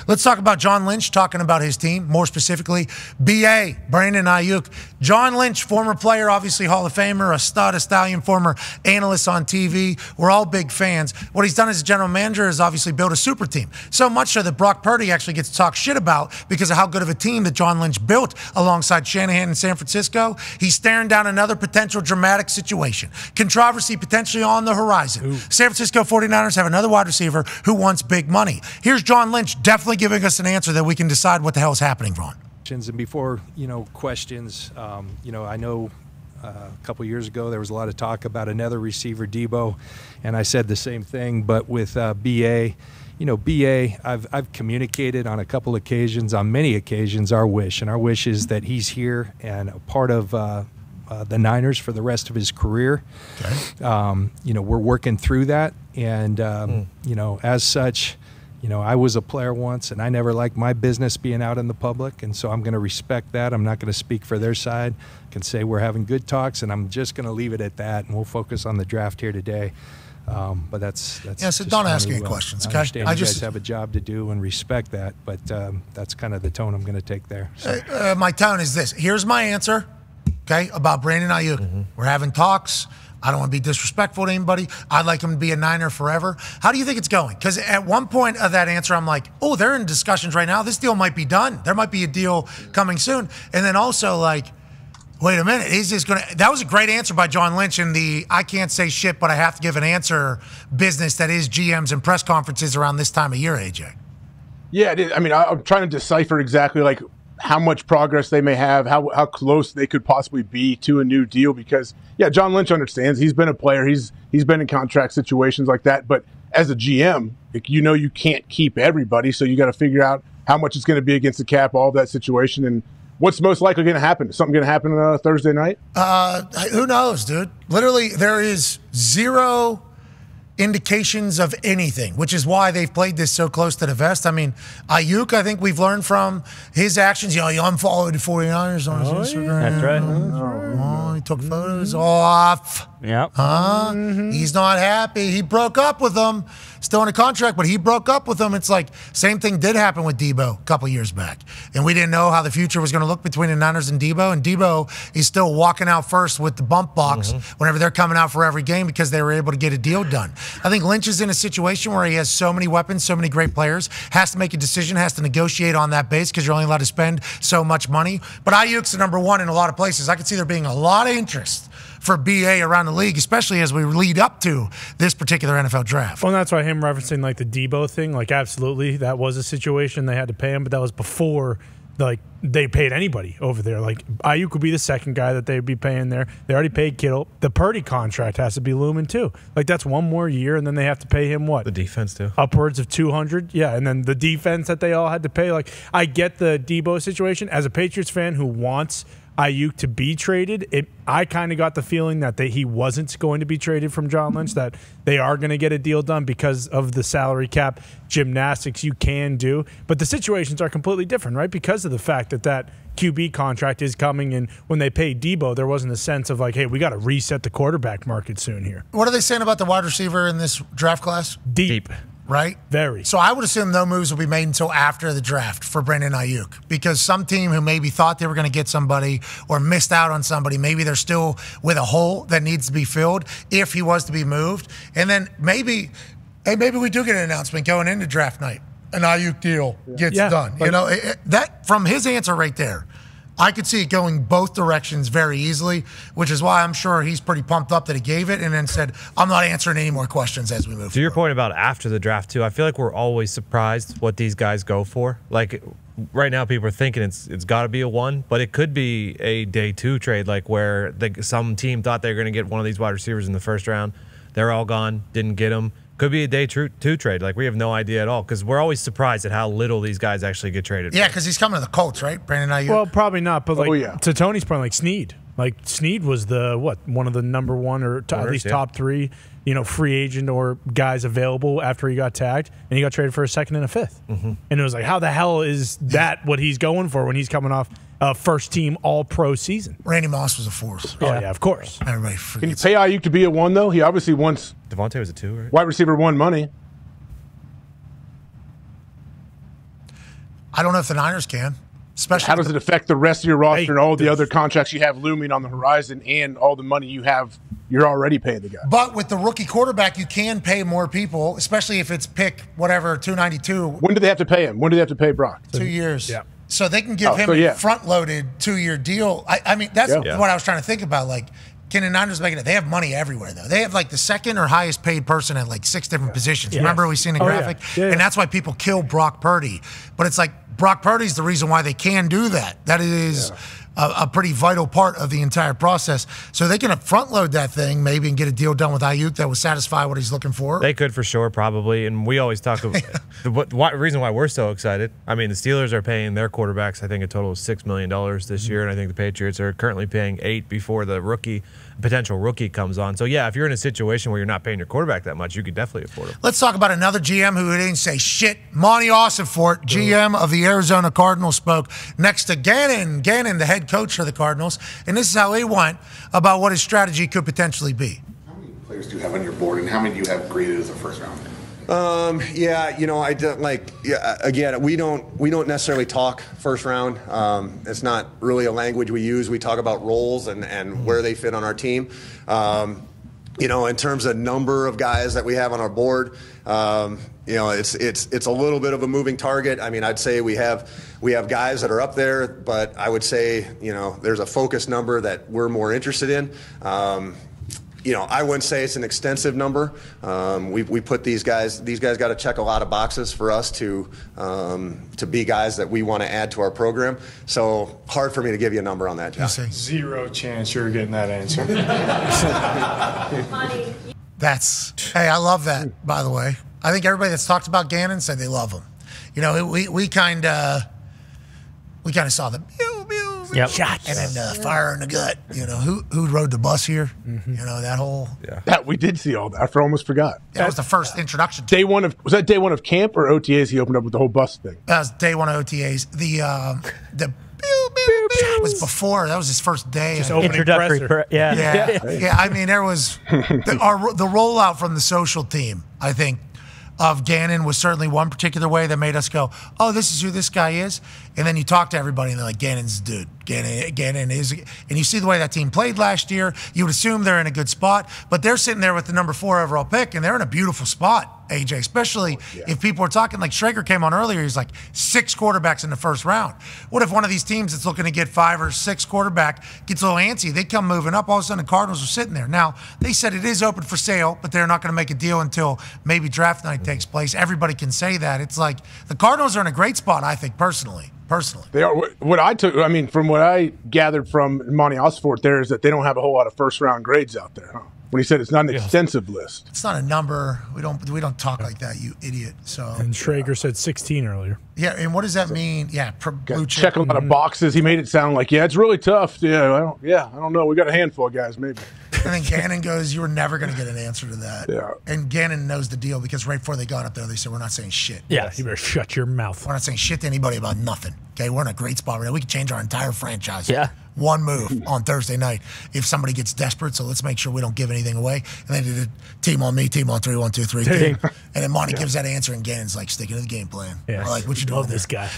Let's talk about John Lynch talking about his team, more specifically, B.A., Brandon Aiyuk. John Lynch, former player, obviously Hall of Famer, a stud, a stallion, former analyst on TV. We're all big fans. What he's done as a general manager is obviously build a super team. So much so that Brock Purdy actually gets to talk shit about because of how good of a team that John Lynch built alongside Shanahan in San Francisco. He's staring down another potential dramatic situation. Controversy potentially on the horizon. Ooh. San Francisco 49ers have another wide receiver who wants big money. Here's John Lynch definitely giving us an answer that we can decide what the hell is happening, Ron. And before, questions, I know a couple years ago there was a lot of talk about another receiver, Debo, and I said the same thing. But with B.A., B.A., I've communicated on a couple occasions, on many occasions, our wish. And our wish is that he's here and a part of the Niners for the rest of his career. Okay. We're working through that. And, as such, I was a player once, and I never liked my business being out in the public. And so I'm going to respect that. I'm not going to speak for their side. I can say we're having good talks, and I'm just going to leave it at that. And we'll focus on the draft here today. But that's yeah. So don't ask any questions. Okay? I understand you guys have a job to do and respect that, but that's kind of the tone I'm going to take there. So. My tone is this. Here's my answer. Okay, about Brandon Aiyuk. Mm-hmm. We're having talks. I don't want to be disrespectful to anybody. I'd like him to be a Niner forever. How do you think it's going? Because at one point of that answer, I'm like, oh, they're in discussions right now. This deal might be done. There might be a deal coming soon. And then also like, wait a minute, is this going to – that was a great answer by John Lynch in the I can't say shit, but I have to give an answer business that is GMs and press conferences around this time of year, AJ. Yeah, it is. I mean, I'm trying to decipher exactly like how much progress they may have, how close they could possibly be to a new deal because, yeah, John Lynch understands. He's been a player. He's been in contract situations like that. But as a GM, you can't keep everybody, so you got to figure out how much it's going to be against the cap, all of that situation, and what's most likely going to happen? Is something going to happen Thursday night? Who knows, dude? Literally, there is zero indications of anything, which is why they've played this so close to the vest. I mean, Aiyuk, I think we've learned from his actions. He unfollowed the 49ers on his Instagram. That's right. He took photos off. Yep. He's not happy. He broke up with them. Still in a contract, but he broke up with them. It's like same thing did happen with Debo a couple years back. And we didn't know how the future was going to look between the Niners and Debo. And Debo is still walking out first with the bump box whenever they're coming out for every game because they were able to get a deal done. I think Lynch is in a situation where he has so many weapons, so many great players, has to make a decision, has to negotiate on that base because you're only allowed to spend so much money. But Aiyuk's the number one in a lot of places. I could see there being a lot of interest for BA around the league, especially as we lead up to this particular NFL draft. Well, and that's why him referencing like the Debo thing, like absolutely, that was a situation they had to pay him, but that was before like they paid anybody over there. Like Aiyuk would be the second guy that they'd be paying there. They already paid Kittle. The Purdy contract has to be looming too. Like that's one more year, and then they have to pay him what? The defense too. Upwards of $200. Yeah, and then the defense that they all had to pay. Like I get the Debo situation as a Patriots fan who wants Aiyuk to be traded. I kind of got the feeling that he wasn't going to be traded from John Lynch, that they are going to get a deal done because of the salary cap gymnastics you can do. But the situations are completely different, right? Because of the fact that QB contract is coming, and when they paid Debo, there wasn't a sense of like, hey, we got to reset the quarterback market soon here. What are they saying about the wide receiver in this draft class? Deep. Right? Very. So I would assume no moves will be made until after the draft for Brandon Aiyuk because some team who maybe thought they were going to get somebody or missed out on somebody, maybe they're still with a hole that needs to be filled if he was to be moved. And then maybe we do get an announcement going into draft night. An Aiyuk deal gets done. That from his answer right there, I could see it going both directions very easily, which is why I'm sure he's pretty pumped up that he gave it and then said, I'm not answering any more questions as we move forward. To your point about after the draft, too, I feel like we're always surprised what these guys go for. Like, right now people are thinking it's got to be a 1, but it could be a day 2 trade, like where some team thought they were going to get one of these wide receivers in the first round. They're all gone, didn't get them. Could be a day 2 trade. Like, we have no idea at all because we're always surprised at how little these guys actually get traded. Yeah, because he's coming to the Colts, right? Brandon Aiyuk. Well, probably not, but to Tony's point, like Snead. Like Snead was one of the number 1 or at least top 3, free agent or guys available after he got tagged, and he got traded for a 2nd and a 5th. And it was like, how the hell is that what he's going for when he's coming off a first-team All-Pro season? Randy Moss was a 4th. Oh, yeah, of course. Everybody Can you pay Aiyuk to be a 1, though? He obviously wants Devontae was a 2, right? Wide receiver 1 money. I don't know if the Niners can. Especially how does it affect the rest of your roster and all the other contracts you have looming on the horizon and all the money you're already paying the guy? But with the rookie quarterback, you can pay more people, especially if it's pick whatever 292. When do they have to pay him? When do they have to pay Brock? 2 years. Yeah. So they can give him a front-loaded 2-year deal. I mean, that's what I was trying to think about. Like, can the Niners make it? They have money everywhere, though. They have like the second or highest paid person at like 6 different positions. Remember we seen the graphic? And that's why people kill Brock Purdy. But it's like Brock Purdy's the reason why they can do that. That is a pretty vital part of the entire process. So they can front load that thing maybe and get a deal done with Aiyuk that will satisfy what he's looking for. They could for sure, probably. And we always talk about the reason why we're so excited. I mean, the Steelers are paying their quarterbacks, I think, a total of $6 million this year. And I think the Patriots are currently paying $8 million before the potential rookie comes on. So, yeah, if you're in a situation where you're not paying your quarterback that much, you could definitely afford him. Let's talk about another GM who didn't say shit. Monty Ossenfort, GM of the Arizona Cardinals, spoke next to Gannon. Gannon, the head coach for the Cardinals. And this is how he went about what his strategy could potentially be. How many players do you have on your board, and how many do you have graded as a first round? I don't again, we don't necessarily talk first round. It's not really a language we use. We talk about roles and where they fit on our team. In terms of number of guys that we have on our board, it's a little bit of a moving target. I mean, I'd say we have guys that are up there, but I would say, there's a focus number that we're more interested in. I wouldn't say it's an extensive number. We put these guys got to check a lot of boxes for us to be guys that we want to add to our program. So hard for me to give you a number on that, John. Zero chance you're getting that answer. Hey, I love that, by the way. I think everybody that's talked about Gannon said they love him. We kind of saw the shots and then fire in the gut. Who rode the bus here? That whole that we did see all that. I almost forgot. That was the first introduction. Was that day one of camp or OTAs? He opened up with the whole bus thing. That was day one of OTAs. The was before. That was his first day. Just introductory. Yeah. I mean, there was the rollout from the social team, I think, of Gannon was certainly one particular way that made us go, oh, this is who this guy is. And then you talk to everybody and they're like, Gannon's the dude. Gannon is. And you see the way that team played last year, you would assume they're in a good spot. But they're sitting there with the number 4 overall pick, and they're in a beautiful spot, AJ, especially if people are talking like Schrager came on earlier. He's like 6 quarterbacks in the first round. What if one of these teams that's looking to get 5 or 6 quarterback gets a little antsy? They come moving up. All of a sudden, the Cardinals are sitting there. Now, they said it is open for sale, but they're not going to make a deal until maybe draft night takes place. Everybody can say that. It's like the Cardinals are in a great spot, I think, personally. They are. From what I gathered from Monty Ossenfort there is that they don't have a whole lot of first-round grades out there, huh? When he said it's not an extensive list. It's not a number. We don't talk like that, you idiot. So. And Schrager said 16 earlier. Yeah, and what does that mean? Yeah, blue chip. Check a lot of boxes. He made it sound like, it's really tough. I don't know. We got a handful of guys, maybe. And then Gannon goes, you were never going to get an answer to that. Yeah. And Gannon knows the deal because right before they got up there, they said, we're not saying shit. Yeah, you better shut your mouth. We're not saying shit to anybody about nothing. Okay, we're in a great spot right now. We can change our entire franchise. Yeah. One move on Thursday night if somebody gets desperate, so let's make sure we don't give anything away. And they did a team on me, team on 3, 1, 2, 3, team. And then Monty gives that answer, and Gannon's like sticking to the game plan. Yeah. We're like, what you doing Love there? this guy.